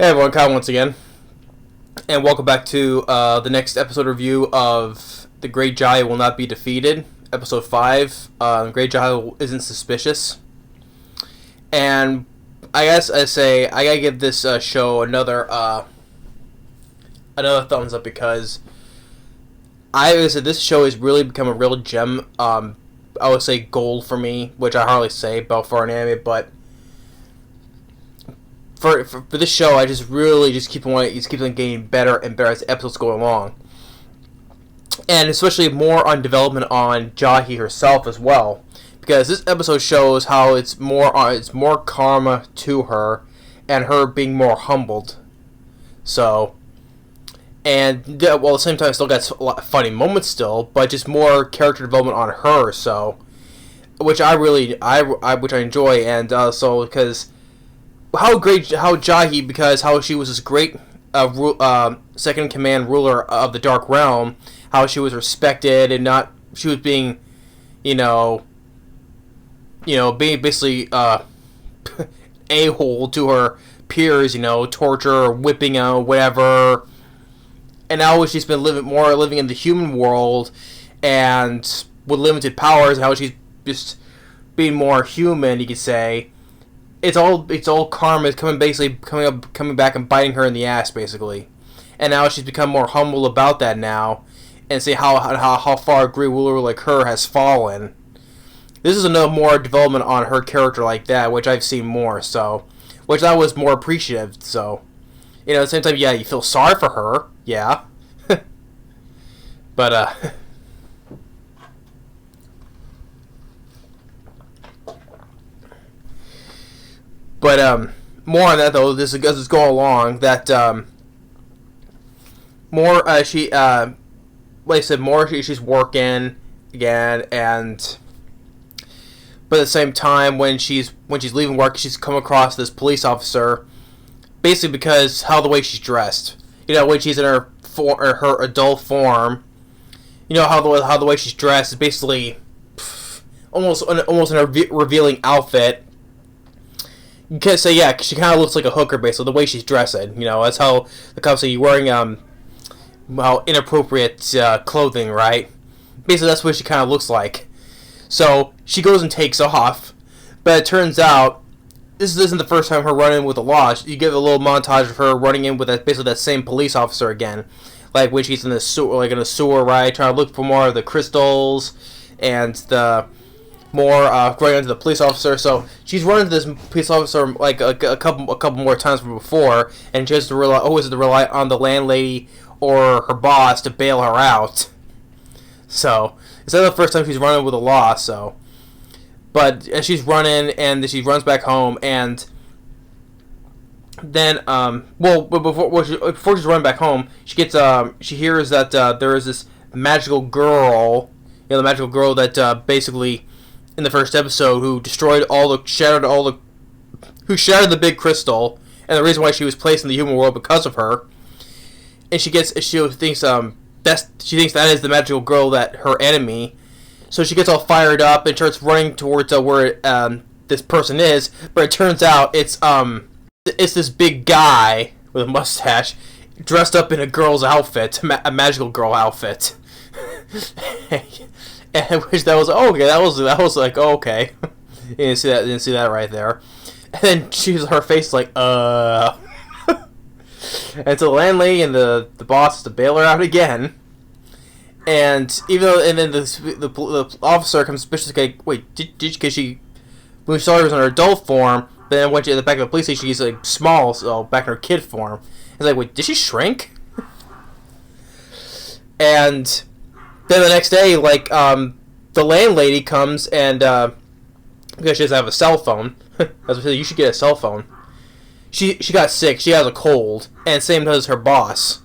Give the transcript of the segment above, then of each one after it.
Hey everyone, Kyle once again, and welcome back to the next episode review of The Great Jahy Will Not Be Defeated, Episode 5, Great Jahy Isn't Suspicious. And I guess I gotta give this show another thumbs up because I would say this show has really become a real gem. I would say gold for me, which I hardly say about for an anime, but For this show, I just really keep on getting better and better as the episodes go along, and especially more on development on Jahy herself as well, because this episode shows how it's more karma to her, and her being more humbled. So, and while at the same time, still got a lot of funny moments still, but just more character development on her. So, which I enjoy, and so because. How Jahy, because how she was this great second in command ruler of the Dark Realm, how she was respected and she was being, being basically a-hole to her peers, torture, whipping, whatever. And now she's been living in the human world, and with limited powers, how she's just being more human, you could say. It's all karma. It's coming back and biting her in the ass, basically. And now she's become more humble about that now, and see how far a great ruler like her has fallen. This is another more development on her character like that, which I've seen more. So, which I was more appreciative. So, at the same time, yeah, you feel sorry for her, yeah, but more on that though. This is going along. That more like I said, more she's working again, and but at the same time, when she's leaving work, she's come across this police officer, basically because how the way she's dressed. When she's in her adult form, how the way she's dressed is basically almost in a revealing outfit. You can't say, yeah, she kind of looks like a hooker, basically, the way she's dressing. That's how the cops say you're wearing, inappropriate clothing, right? Basically, that's what she kind of looks like. So, she goes and takes off, but it turns out, this isn't the first time her running with the law. You get a little montage of her running in with basically that same police officer again. Like, when she's in the sewer, right, trying to look for more of the crystals, and the more going into the police officer. So she's run into this police officer like a couple more times from before, and she has to rely on the landlady or her boss to bail her out. So it's not the first time she's running with the law. So, but as she's running, and she runs back home, and then before she's running back home, she hears that there is this magical girl, the magical girl that basically, in the first episode, who shattered the big crystal, and the reason why she was placed in the human world because of her. And she thinks that is the magical girl, that her enemy. So she gets all fired up and starts running towards where this person is, but it turns out it's this big guy with a mustache dressed up in a girl's outfit, a magical girl outfit. And which that was okay. That was like okay. You didn't see that right there. And then her face like And so the landlady and the boss has to bail her out again. And then the officer comes suspiciously like, wait, did because when we saw her was in her adult form, but then when she at the back of the police station, she's like small, so back in her kid form. It's like, wait, did she shrink? And then the next day, the landlady comes and, because she doesn't have a cell phone, as I said, you should get a cell phone. She got sick, she has a cold, and same does her boss.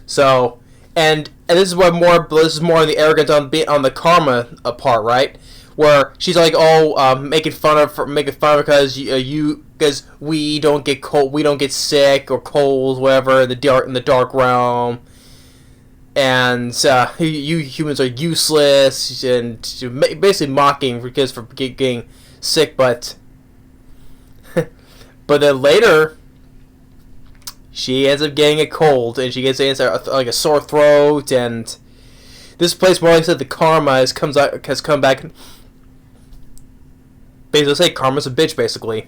So, and this is more on the arrogance on the karma part, right? Where she's like, making fun of her because because we don't get cold, we don't get sick or colds, whatever, in the dark realm. And you humans are useless, and basically mocking because for getting sick. But then later, she ends up getting a cold, and she gets like a sore throat, and this place, more like I said, the karma has come back. Basically, say karma's a bitch, basically.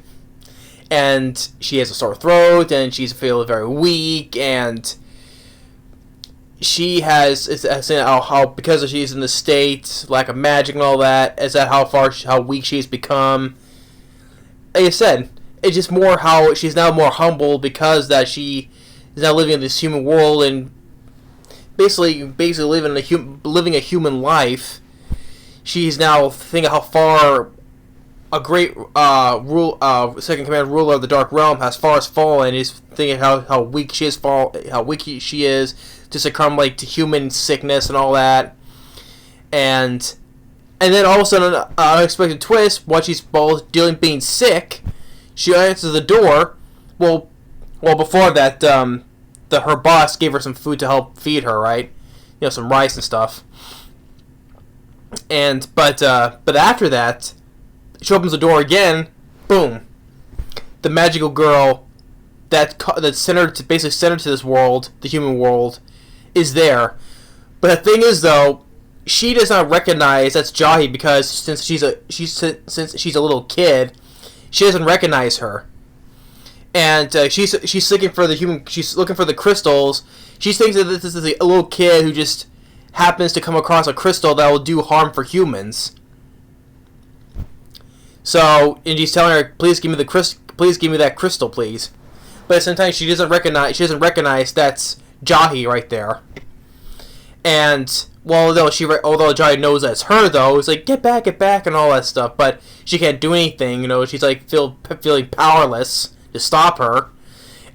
And she has a sore throat, and she's feeling very weak, and she has how because she's in the state, lack of magic and all that. Is that how weak she's become? Like I said, it's just more how she's now more humble because that she is now living in this human world and basically living a human life. She's now thinking how far a great second command ruler of the Dark Realm has far as fallen. He's thinking how weak she is, to succumb like to human sickness and all that, and then all of a sudden, an unexpected twist. While she's both being sick, she answers the door. Well, before that, her boss gave her some food to help feed her, right? Some rice and stuff. But after that, she opens the door again. Boom, the magical girl that's basically centered to this world, the human world, is there. But the thing is, though, she does not recognize that's Jahy because since she's a little kid, she doesn't recognize her, and she's looking for the crystals. She thinks that this is a little kid who just happens to come across a crystal that will do harm for humans. So, and she's telling her, "Please give me that crystal, please." But sometimes she doesn't recognize that's Jahy right there. And although Jahy knows that's her, though, it's like get back, and all that stuff. But she can't do anything. She's like feeling powerless to stop her.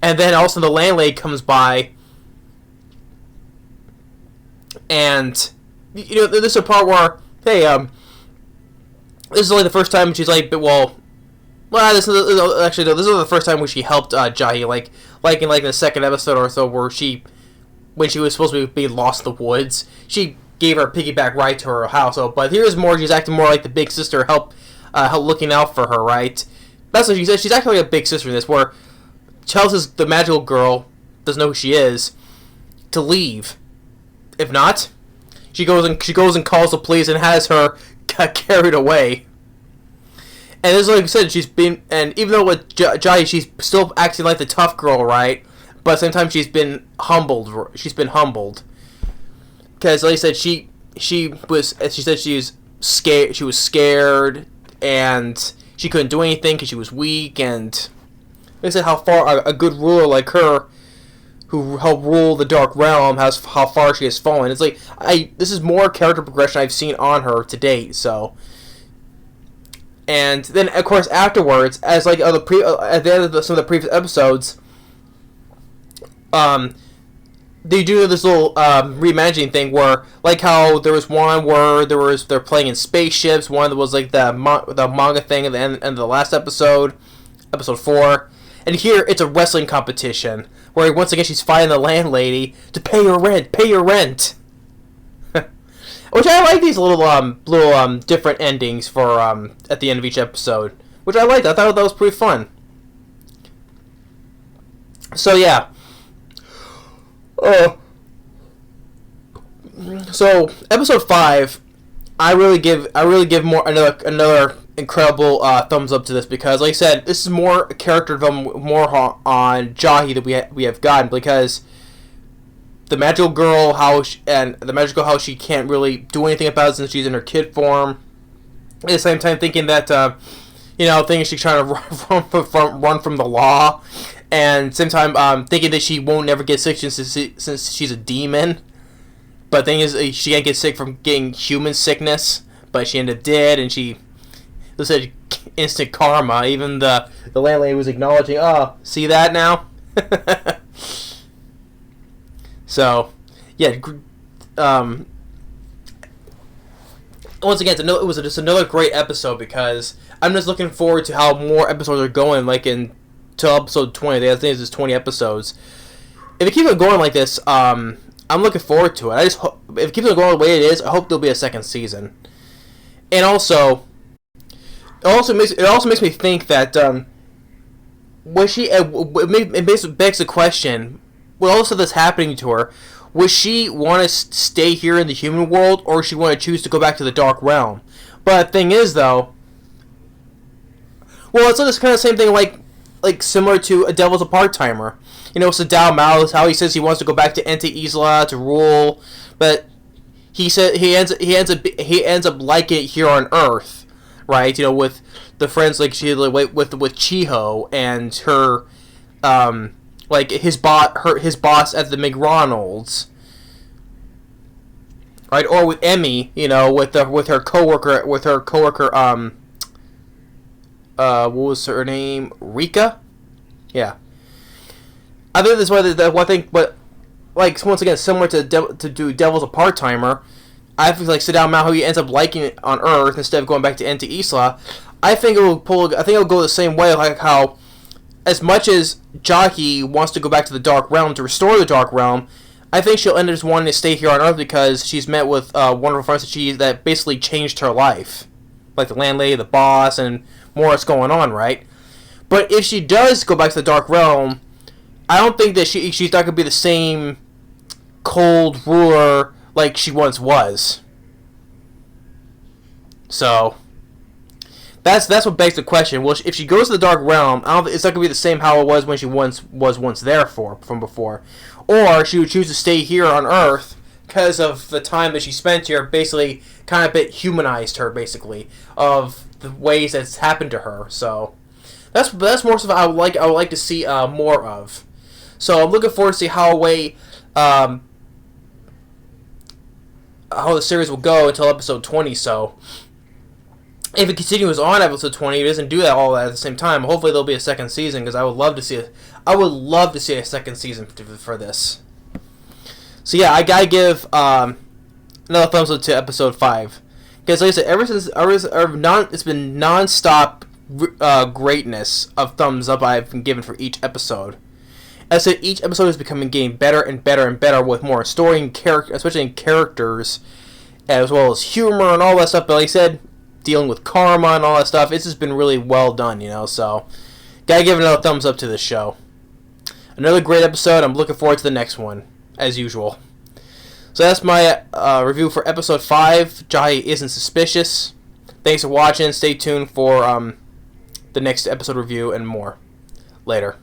And then also the landlady comes by, and this is a part where this is only the first time she's like, this is the first time when she helped Jahy, like in the second episode or so, where when she was supposed to be lost in the woods, she gave her a piggyback ride to her house. But here's more, she's acting more like the big sister, help looking out for her, right? That's what she said. She's acting like a big sister in this, where tells the magical girl, doesn't know who she is, to leave. If not, she goes and calls the police and has her carried away. And this is like I said, and even though with Jahy, she's still acting like the tough girl, right? But at the same time, she's been humbled. Because, like I said, she was scared. She was scared, and she couldn't do anything because she was weak. And like I said, how far a good ruler like her, who helped rule the Dark Realm, how far she has fallen. It's like this is more character progression I've seen on her to date. So. And then, of course, afterwards, as like at the end of some of the previous episodes, they do this little reimagining thing where, like how there was one where they're playing in spaceships. One that was like the manga thing at the end of the last episode 4. And here it's a wrestling competition where once again she's fighting the landlady to pay her rent. Which I like these little different endings for at the end of each episode, which I liked. I thought that was pretty fun. So yeah. So episode 5, I really give more another incredible thumbs up to this, because like I said, this is more character development, more on Jahy that we have gotten, because the magical girl, how she can't really do anything about it since she's in her kid form. At the same time, thinking that thinking she's trying to run from the law, and same time thinking that she won't never get sick since she's a demon. But the thing is, she can't get sick from getting human sickness, but she ended up dead, and she said instant karma. Even the landlady was acknowledging, oh, see that now? So, yeah, once again, it was just another great episode, because I'm just looking forward to how more episodes are going, like till episode 20. I think it's 20 episodes. If it keeps on going like this, I'm looking forward to it. If it keeps on going the way it is, I hope there'll be a second season. And also, it also makes me think that was she? It basically begs the question: with all this stuff that's happening to her, would she want to stay here in the human world, or she want to choose to go back to the Dark Realm? But the thing is, though, well, it's kind of the same thing, like similar to a Devil's a Part-Timer. You know, Sadao Mao, how he says he wants to go back to Ente Isla to rule, but he said he ends up liking it here on Earth, right? You know, with the friends with Chiho and her, like his boss at the McDonald's, right? Or with Emmy, you know, with her coworker, what was her name? Rika? Yeah. I think that's why the one thing, but like once again, similar to do Devil's a Part-Timer, I feel like Sadao Mao, he ends up liking it on Earth instead of going back to Ente Isla. I think it'll go the same way, like how, as much as Jahy wants to go back to the Dark Realm to restore the Dark Realm, I think she'll end up just wanting to stay here on Earth because she's met with wonderful friends that basically changed her life, like the landlady, the boss, and more what's going on, right? But if she does go back to the Dark Realm, I don't think that she's not going to be the same cold ruler like she once was. So that's what begs the question. Well, if she goes to the Dark Realm, I don't think it's not going to be the same how it was when she was once there from before. Or she would choose to stay here on Earth because of the time that she spent here, basically kind of bit humanized her, basically, of the ways that's happened to her. So that's more stuff I would like to see more of. So I'm looking forward to see how the series will go until episode 20. So if it continues on episode 20, it doesn't do that all at the same time. Hopefully there'll be a second season because I would love to see a second season for this. So yeah, I gotta give another thumbs up to episode 5 because, like I said, it's been non-stop greatness of thumbs up I've been given for each episode. As I said, each episode is getting better and better and better with more story and character, especially in characters, as well as humor and all that stuff. But like I said, dealing with karma and all that stuff, it's just been really well done, you know. So, gotta give another thumbs up to this show. Another great episode. I'm looking forward to the next one, as usual. So that's my review for episode 5. Jahy Isn't Suspicious. Thanks for watching. Stay tuned for the next episode review and more. Later.